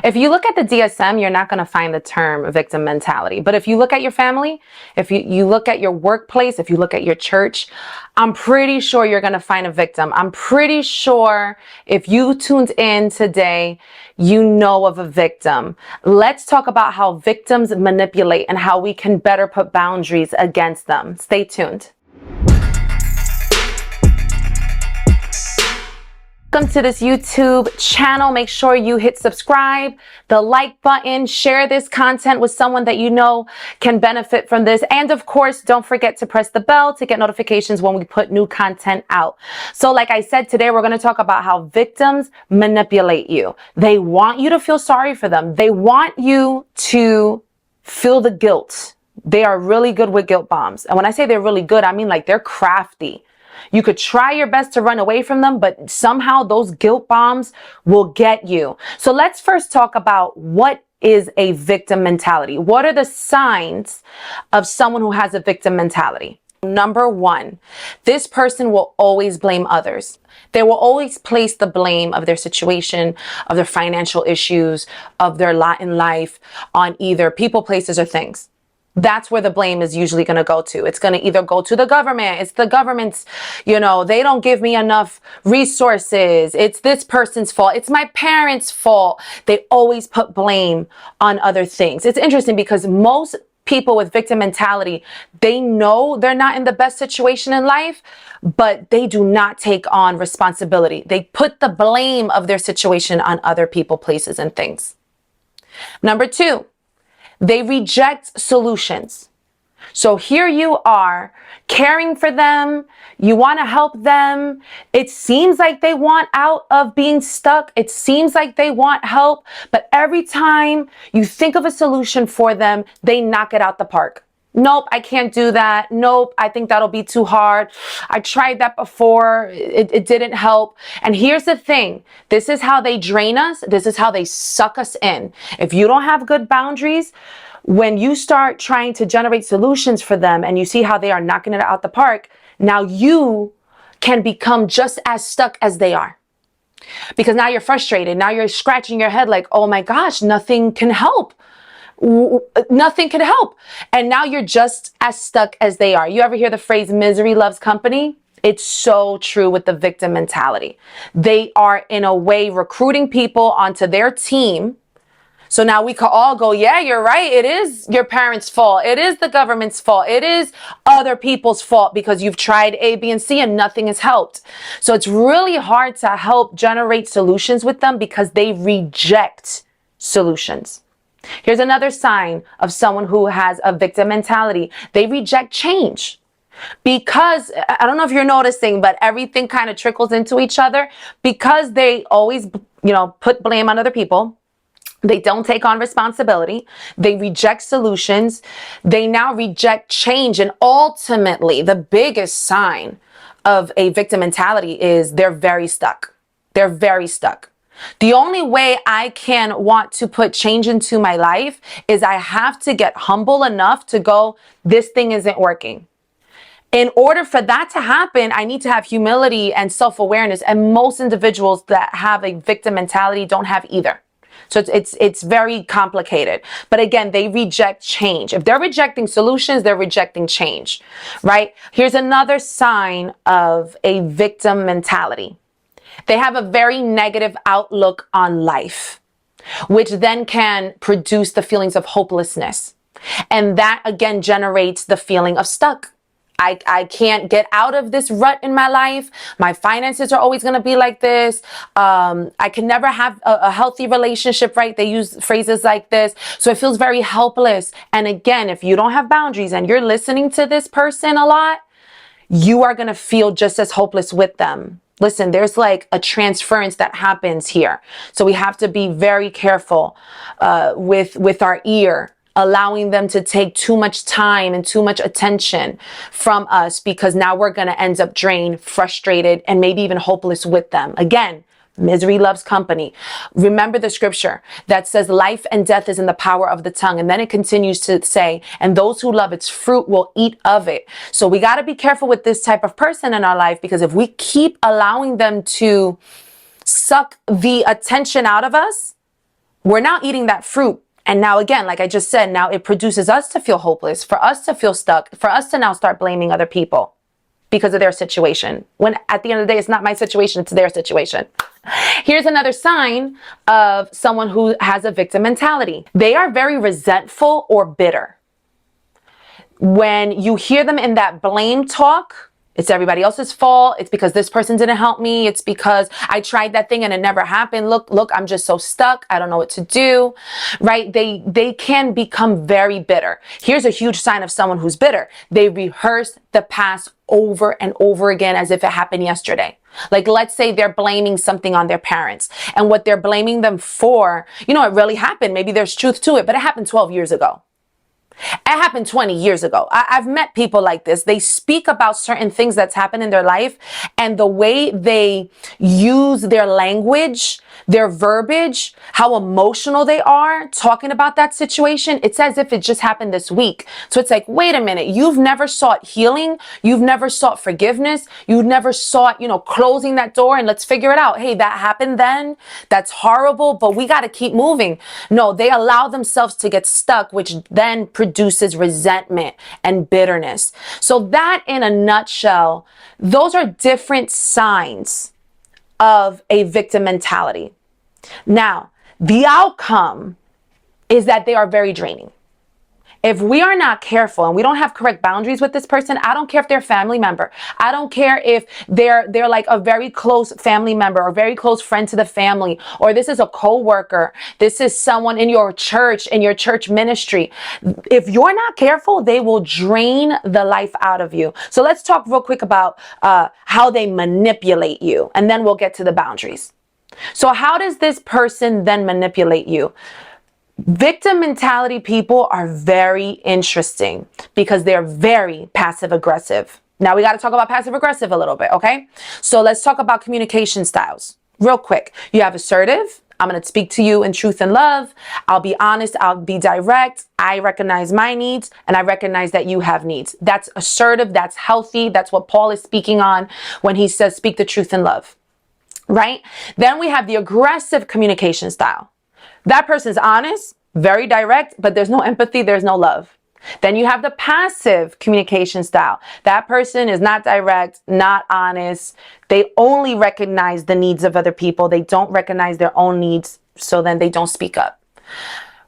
If you look at the DSM, you're not going to find the term victim mentality. But if you look at your family, if you look at your workplace, if you look at your church, I'm pretty sure you're going to find a victim. I'm pretty sure if you tuned in today, you know of a victim. Let's talk about how victims manipulate and how we can better put boundaries against them. Stay tuned. Welcome to this YouTube channel. Make sure you hit subscribe, the like button, share this content with someone that you know can benefit from this. And of course, don't forget to press the bell to get notifications when we put new content out. So like I said, today we're going to talk about how victims manipulate you. They want you to feel sorry for them. They want you to feel the guilt. They are really good with guilt bombs. And when I say they're really good, I mean like they're crafty. You could try your best to run away from them, but somehow those guilt bombs will get you. So let's first talk about what is a victim mentality. What are the signs of someone who has a victim mentality? Number one, this person will always blame others. They will always place the blame of their situation, of their financial issues, of their lot in life on either people, places, or things. That's where the blame is usually going to go to. It's going to either go to the government. It's the government's, they don't give me enough resources. It's this person's fault. It's my parents' fault. They always put blame on other things. It's interesting because most people with victim mentality, they know they're not in the best situation in life, but they do not take on responsibility. They put the blame of their situation on other people, places, and things. Number two, they reject solutions. So here you are caring for them. You want to help them. It seems like they want out of being stuck. It seems like they want help. But every time you think of a solution for them, they knock it out the park. Nope, I can't do that. Nope, I think that'll be too hard. I tried that before. It didn't help. And here's the thing. This is how they drain us. This is how they suck us in. If you don't have good boundaries, when you start trying to generate solutions for them and you see how they are knocking it out the park, now you can become just as stuck as they are. Because now you're frustrated. Now you're scratching your head like, oh my gosh, nothing can help. Nothing can help. And now you're just as stuck as they are. You ever hear the phrase misery loves company? It's so true with the victim mentality. They are in a way recruiting people onto their team. So now we can all go, yeah, you're right. It is your parents' fault. It is the government's fault. It is other people's fault because you've tried A, B, and C and nothing has helped. So it's really hard to help generate solutions with them because they reject solutions. Here's another sign of someone who has a victim mentality. They reject change. Because, I don't know if you're noticing, but everything kind of trickles into each other. Because they always, put blame on other people. They don't take on responsibility. They reject solutions. They now reject change. And ultimately, the biggest sign of a victim mentality is they're very stuck. They're very stuck. The only way I can want to put change into my life is I have to get humble enough to go, this thing isn't working. In order for that to happen, I need to have humility and self-awareness. And most individuals that have a victim mentality don't have either. So it's very complicated. But again, they reject change. If they're rejecting solutions, they're rejecting change, right? Here's another sign of a victim mentality. They have a very negative outlook on life, which then can produce the feelings of hopelessness. And that again generates the feeling of stuck. I can't get out of this rut in my life. My finances are always going to be like this. I can never have a healthy relationship, right? They use phrases like this. So it feels very helpless. And again, if you don't have boundaries and you're listening to this person a lot, you are going to feel just as hopeless with them. Listen, there's like a transference that happens here. So we have to be very careful with our ear, allowing them to take too much time and too much attention from us, because now we're going to end up drained, frustrated, and maybe even hopeless with them. Again, misery loves company. Remember the scripture that says life and death is in the power of the tongue. And then it continues to say, and those who love its fruit will eat of it. So we got to be careful with this type of person in our life, because if we keep allowing them to suck the attention out of us, we're now eating that fruit. And now again, like I just said, now it produces us to feel hopeless, for us to feel stuck, for us to now start blaming other people because of their situation. When at the end of the day, it's not my situation, it's their situation. Here's another sign of someone who has a victim mentality. They are very resentful or bitter. When you hear them in that blame talk, it's everybody else's fault. It's because this person didn't help me. It's because I tried that thing and it never happened. Look, I'm just so stuck. I don't know what to do, right? They can become very bitter. Here's a huge sign of someone who's bitter. They rehearse the past over and over again as if it happened yesterday. Like, let's say they're blaming something on their parents, and what they're blaming them for, it really happened. Maybe there's truth to it, but it happened 12 years ago. It happened 20 years ago. I've met people like this. They speak about certain things that's happened in their life, and the way they use their language, their verbiage, how emotional they are talking about that situation, it's as if it just happened this week. So it's like, wait a minute, you've never sought healing. You've never sought forgiveness. You've never sought, closing that door and let's figure it out. Hey, that happened then. That's horrible, but we got to keep moving. No, they allow themselves to get stuck, which then produces resentment and bitterness. So that, in a nutshell, those are different signs of a victim mentality. Now, the outcome is that they are very draining. If we are not careful and we don't have correct boundaries with this person, I don't care if they're a family member. I don't care if they're like a very close family member or very close friend to the family, or this is a co-worker. This is someone in your church ministry. If you're not careful, they will drain the life out of you. So let's talk real quick about how they manipulate you, and then we'll get to the boundaries. So how does this person then manipulate you? Victim mentality people are very interesting because they're very passive aggressive. Now we got to talk about passive aggressive a little bit, okay? So let's talk about communication styles real quick. You have assertive. I'm going to speak to you in truth and love. I'll be honest. I'll be direct. I recognize my needs and I recognize that you have needs. That's assertive. That's healthy. That's what Paul is speaking on when he says speak the truth in love, right? Then we have the aggressive communication style. That person's honest, very direct, but there's no empathy, there's no love. Then you have the passive communication style. That person is not direct, not honest. They only recognize the needs of other people. They don't recognize their own needs, so then they don't speak up.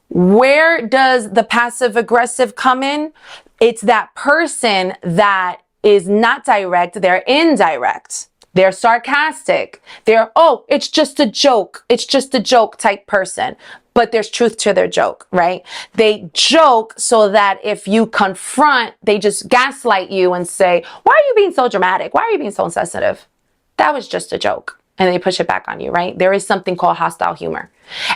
Where does the passive aggressive come in? It's that person that is not direct, they're indirect. They're sarcastic. They're, it's just a joke. It's just a joke type person. But there's truth to their joke, right? They joke so that if you confront, they just gaslight you and say, why are you being so dramatic? Why are you being so insensitive? That was just a joke. And they push it back on you, right? There is something called hostile humor.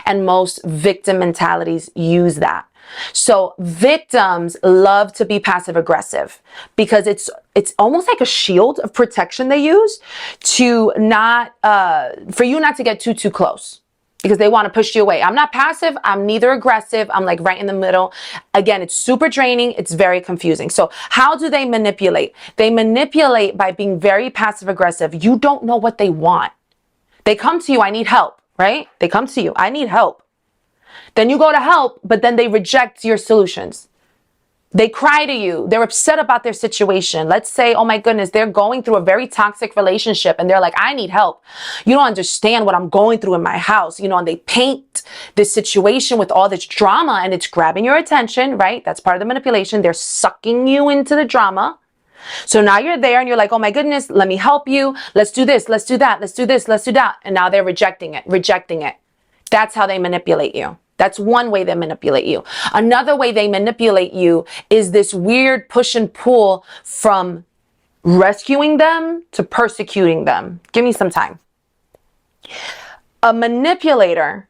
And most victim mentalities use that. So victims love to be passive aggressive because it's almost like a shield of protection they use to not, for you not to get too close, because they want to push you away. I'm not passive. I'm neither aggressive. I'm like right in the middle. Again, it's super draining. It's very confusing. So how do they manipulate? They manipulate by being very passive aggressive. You don't know what they want. They come to you, I need help, right? They come to you, I need help. Then you go to help, but then they reject your solutions. They cry to you. They're upset about their situation. Let's say, oh my goodness, they're going through a very toxic relationship and they're like, I need help. You don't understand what I'm going through in my house, and they paint this situation with all this drama and it's grabbing your attention, right? That's part of the manipulation. They're sucking you into the drama. So now you're there and you're like, oh my goodness, let me help you. Let's do this. Let's do that. Let's do this. Let's do that. And now they're rejecting it. That's how they manipulate you. That's one way they manipulate you. Another way they manipulate you is this weird push and pull from rescuing them to persecuting them. Give me some time. A manipulator,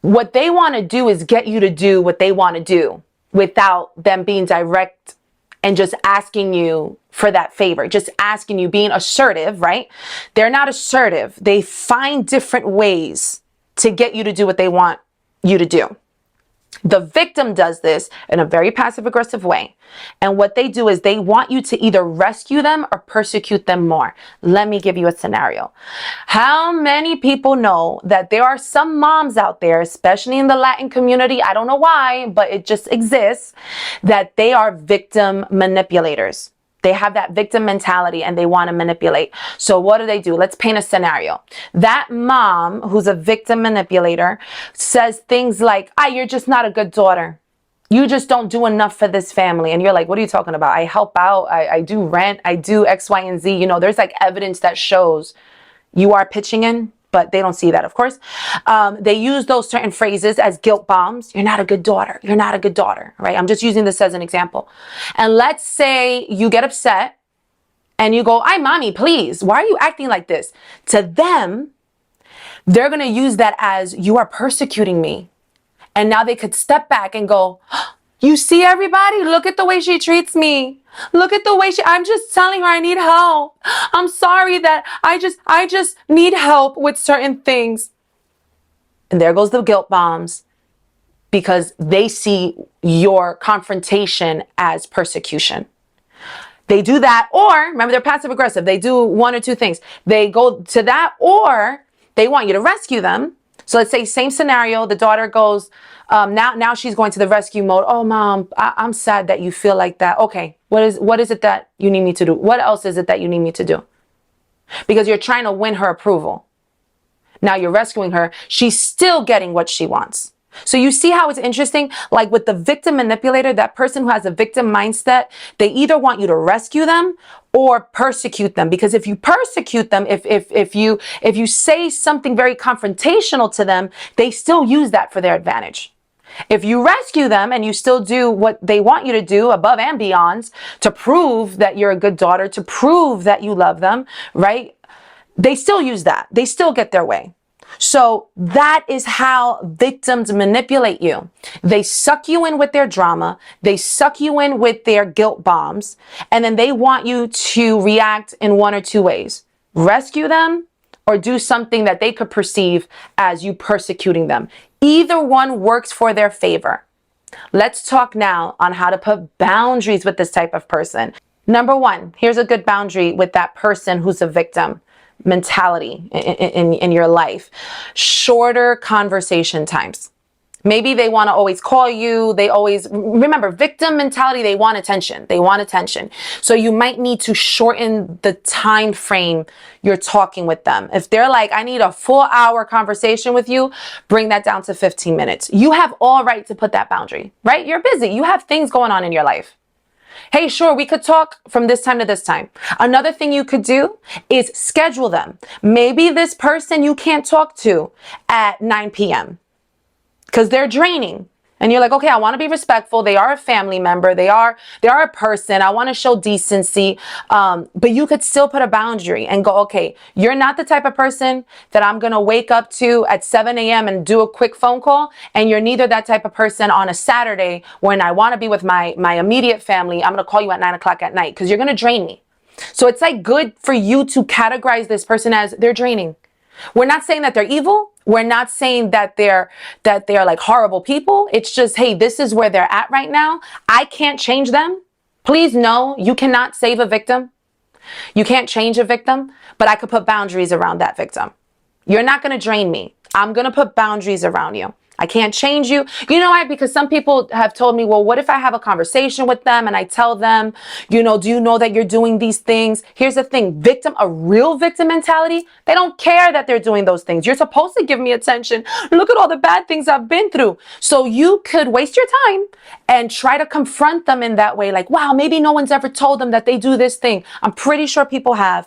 what they want to do is get you to do what they want to do without them being direct and just asking you for that favor, just asking you, being assertive, right? They're not assertive. They find different ways to get you to do what they want you to do. The victim does this in a very passive aggressive way. And what they do is they want you to either rescue them or persecute them more. Let me give you a scenario. How many people know that there are some moms out there, especially in the Latin community, I don't know why, but it just exists, that they are victim manipulators. They have that victim mentality and they want to manipulate. So what do? Let's paint a scenario. That mom who's a victim manipulator says things like, you're just not a good daughter. You just don't do enough for this family. And you're like, what are you talking about? I help out. I do rent. I do X, Y, and Z. You know, there's like evidence that shows you are pitching in, but they don't see that, of course. They use those certain phrases as guilt bombs. You're not a good daughter. You're not a good daughter, right? I'm just using this as an example. And let's say you get upset and you go, mommy, please, why are you acting like this? To them, they're going to use that as you are persecuting me. And now they could step back and go, you see everybody? Look at the way she treats me. Look at the way I'm just telling her I need help. I'm sorry that I just need help with certain things. And there goes the guilt bombs because they see your confrontation as persecution. They do that, or remember, they're passive aggressive. They do one or two things. They go to that, or they want you to rescue them. So let's say same scenario. The daughter goes, now she's going to the rescue mode. Oh, mom, I'm sad that you feel like that. Okay, what is it that you need me to do? What else is it that you need me to do? Because you're trying to win her approval. Now you're rescuing her. She's still getting what she wants. So you see how it's interesting? Like with the victim manipulator, that person who has a victim mindset, they either want you to rescue them or persecute them. Because if you persecute them, if you say something very confrontational to them, they still use that for their advantage. If you rescue them and you still do what they want you to do above and beyond to prove that you're a good daughter, to prove that you love them, right? They still use that. They still get their way. So that is how victims manipulate you. They suck you in with their drama. They suck you in with their guilt bombs. And then they want you to react in one or two ways. Rescue them or do something that they could perceive as you persecuting them. Either one works for their favor. Let's talk now on how to put boundaries with this type of person. Number one, here's a good boundary with that person who's a victim mentality in your life. Shorter conversation times. Maybe they want to always call you. They always, remember, victim mentality, they want attention. They want attention. So you might need to shorten the time frame you're talking with them. If they're like, I need a full hour conversation with you, bring that down to 15 minutes. You have all right to put that boundary, right? You're busy. You have things going on in your life. Hey, sure, we could talk from this time to this time. Another thing you could do is schedule them. Maybe this person you can't talk to at 9 p.m. because they're draining. And you're like, okay, I want to be respectful. They are a family member. They are a person. I want to show decency. But you could still put a boundary and go, okay, you're not the type of person that I'm going to wake up to at 7 a.m. and do a quick phone call. And you're neither that type of person on a Saturday when I want to be with my immediate family. I'm going to call you at 9 o'clock at night because you're going to drain me. So it's like good for you to categorize this person as they're draining. We're not saying that they're evil. We're not saying that they're like horrible people. It's just, hey, this is where they're at right now. I can't change them. Please know you cannot save a victim. You can't change a victim, but I could put boundaries around that victim. You're not going to drain me. I'm going to put boundaries around you. I can't change you. You know why? Because some people have told me, well, what if I have a conversation with them and I tell them, do you know that you're doing these things? Here's the thing, a real victim mentality, they don't care that they're doing those things. You're supposed to give me attention. Look at all the bad things I've been through. So you could waste your time and try to confront them in that way. Like, wow, maybe no one's ever told them that they do this thing. I'm pretty sure people have.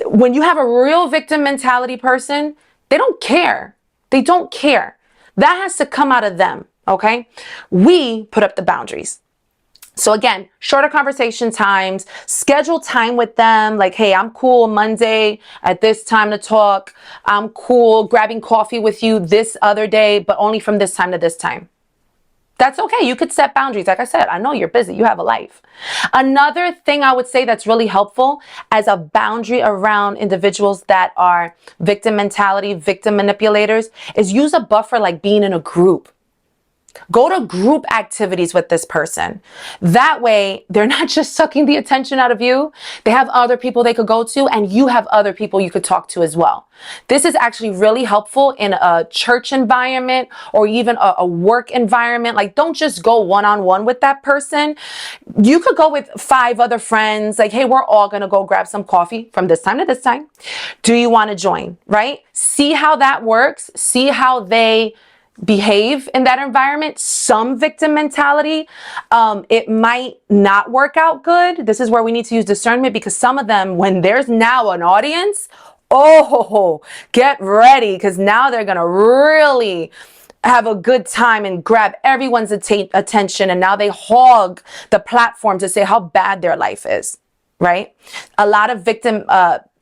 When you have a real victim mentality person, they don't care. They don't care. That has to come out of them, okay? We put up the boundaries. So again, shorter conversation times, schedule time with them. Like, hey, I'm cool Monday at this time to talk. I'm cool grabbing coffee with you this other day, but only from this time to this time. That's okay. You could set boundaries. Like I said, I know you're busy. You have a life. Another thing I would say that's really helpful as a boundary around individuals that are victim mentality, victim manipulators, is use a buffer like being in a group. Go to group activities with this person. That way, they're not just sucking the attention out of you. They have other people they could go to, and you have other people you could talk to as well. This is actually really helpful in a church environment or even a work environment. Like, don't just go one-on-one with that person. You could go with 5 other friends. Like, hey, we're all going to go grab some coffee from this time to this time. Do you want to join? Right? See how that works. See how they behave in that environment. Some victim mentality, it might not work out good. This is where we need to use discernment, because some of them, when there's now an audience, oh, get ready, because now they're going to really have a good time and grab everyone's attention. And now they hog the platform to say how bad their life is, right? A lot of victim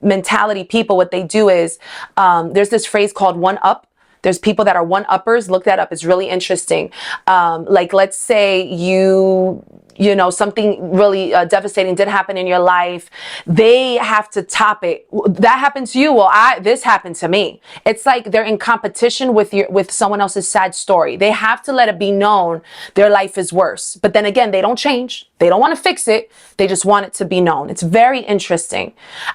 mentality people, what they do is, there's this phrase called one up. There's people that are one-uppers. Look that up. It's really interesting. Like, let's say you know, something really devastating did happen in your life. They have to top it. That happened to you. Well, this happened to me. It's like they're in competition with someone else's sad story. They have to let it be known their life is worse. But then again, they don't change. They don't want to fix it. They just want it to be known. It's very interesting.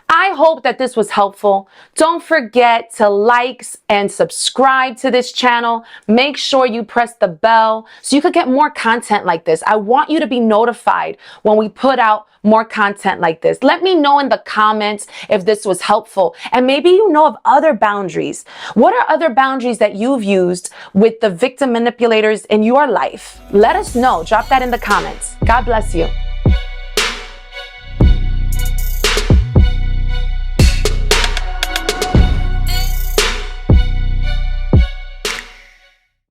I hope that this was helpful. Don't forget to like and subscribe to this channel. Make sure you press the bell so you could get more content like this. I want you to be notified when we put out more content like this. Let me know in the comments if this was helpful. And maybe you know of other boundaries. What are other boundaries that you've used with the victim manipulators in your life? Let us know. Drop that in the comments. God bless you.